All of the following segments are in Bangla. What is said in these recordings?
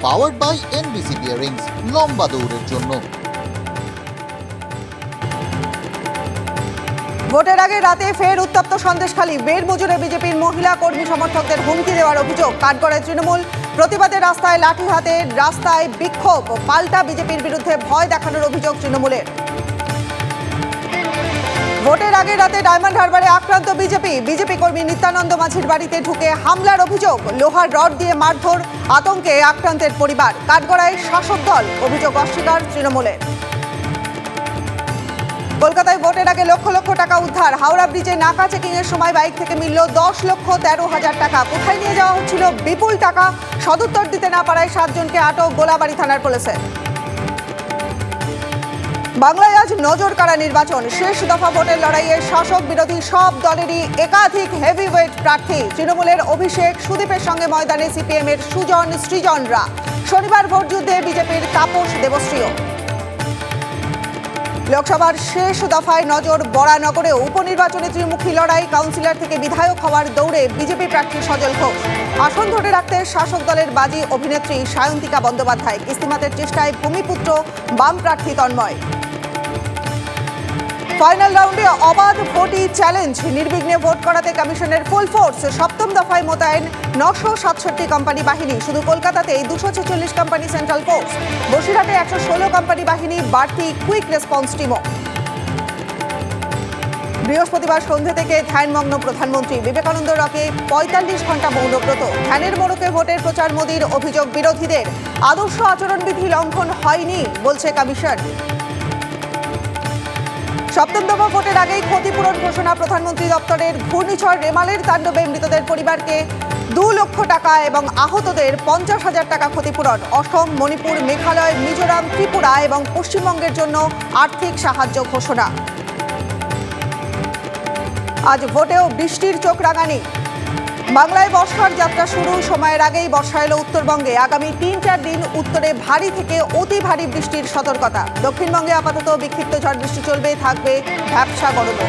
পাওয়ার্ড বাই এনবিসি বিয়ারিংস, লম্বা দৌড়ের জন্য। ভোটের আগে রাতে ফের উত্তপ্ত সন্দেশখালী। বেড়মজুরে বিজেপির মহিলা কর্মী সমর্থকদের হুমকি দেওয়ার অভিযোগ। কাঠগড়ায় তৃণমূল, প্রতিবাদে রাস্তায় লাঠি হাতে, রাস্তায় বিক্ষোভ। পাল্টা বিজেপির বিরুদ্ধে ভয় দেখানোর অভিযোগ তৃণমূলের। ভোটের আগে রাতে ডায়মন্ড হারবারে আক্রান্ত বিজেপি কর্মী নিত্যানন্দ মাঝির বাড়িতে ঢুকে হামলার অভিযোগ। লোহার রড দিয়ে মারধর, আতঙ্কে আক্রান্তের পরিবার। কাঠগড়ায় শাসক দল, অভিযোগ অস্বীকার তৃণমূলের। কলকাতায় ভোটের আগে লক্ষ লক্ষ টাকা উদ্ধার। হাওড়া ব্রিজে নাকা চেকিং এর সময় বাইক থেকে মিলল 10,13,000 টাকা। কোথায় নিয়ে যাওয়া হচ্ছিল বিপুল টাকা, সদুত্তর দিতে না পারায় 7 জনকে আটক গোলাবাড়ি থানার পুলিশে। বাংলায় আজ নজর কাড়া নির্বাচন। শেষ দফা ভোটের লড়াইয়ে শাসক বিরোধী সব দলেরই একাধিক হেভিওয়েট প্রার্থী। তৃণমূলের অভিষেক, সুদীপের সঙ্গে ময়দানে সিপিএম এর সুজন সৃজনরা। শনিবার ভোট যুদ্ধে বিজেপির তাপস দেবশ্রীও। লোকসভার শেষ দফায় নজর বরানগরেও উপনির্বাচনে ত্রিমুখী লড়াই। কাউন্সিলর থেকে বিধায়ক হওয়ার দৌড়ে বিজেপি প্রার্থী সজল ঘোষ। আসন ধরে রাখতে শাসক দলের বাজি অভিনেত্রী সায়ন্তিকা বন্দ্যোপাধ্যায়। কিস্তিমাতের চেষ্টায় ভূমিপুত্র বাম প্রার্থী তন্ময়। ফাইনাল রাউন্ডে অবাধ ভোটই চ্যালেঞ্জ। নির্বিঘ্নে ভোট করাতে কমিশনের ফুল ফোর্স। সপ্তম দফায় মোতায়েন 967 কোম্পানি বাহিনী। শুধু কলকাতাতেই 246 কোম্পানি সেন্ট্রাল ফোর্স। বসিরহাটে 116 কোম্পানি বাহিনী, বাড়তি কুইক রেসপন্স টিমও। বৃহস্পতিবার সন্ধ্যে থেকে ধ্যানমগ্ন প্রধানমন্ত্রী। বিবেকানন্দ রকে 45 ঘন্টা মৌনব্রত। ধ্যানের মোড়কে ভোটের প্রচার। মোদীর অভিযোগ বিরোধীদের, আদর্শ আচরণবিধি লঙ্ঘন হয়নি বলছে কমিশন। সপ্তম দফা ভোটের আগেই ক্ষতিপূরণ ঘোষণা প্রধানমন্ত্রী দপ্তরের। ঘূর্ণিঝড় রেমালের তাণ্ডবে মৃতদের পরিবারকে 2 লক্ষ টাকা এবং আহতদের 50,000 টাকা ক্ষতিপূরণ। অসম, মণিপুর, মেঘালয়, মিজোরাম, ত্রিপুরা এবং পশ্চিমবঙ্গের জন্য আর্থিক সাহায্য ঘোষণা। আজ ভোটেও বৃষ্টির চোখ রাঙানি। বাংলায় বর্ষার যাত্রা শুরু। সময়ের আগেই বর্ষা এলো উত্তরবঙ্গে। আগামী 3-4 দিন উত্তরে ভারী থেকে অতি ভারী বৃষ্টির সতর্কতা। দক্ষিণবঙ্গে আপাতত বিক্ষিপ্ত ঝড় বৃষ্টি চলবে, থাকবে ভ্যাপসা গরমও।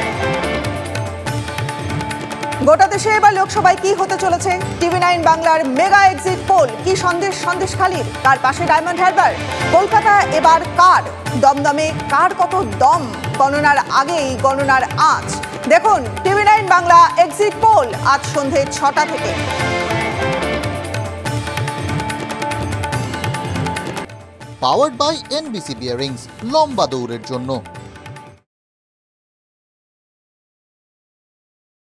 গোটা দেশে এবার লোকসভায় কি হতে চলেছে? TV9 বাংলার মেগা এক্সিট পোল। কি সন্দেশখালীর? কার পাশে ডায়মন্ড হারবার? কলকাতা এবার কার? দমদমে কার কত দম? গণনার আগেই গণনার আঁচ। দেখুন TV9 বাংলা এক্সিট পোল আজ সন্ধে 6টা থেকে। পাওয়ার্ড বাই এনবিসি বিয়ারিংস, লম্বা দৌড়ের জন্য।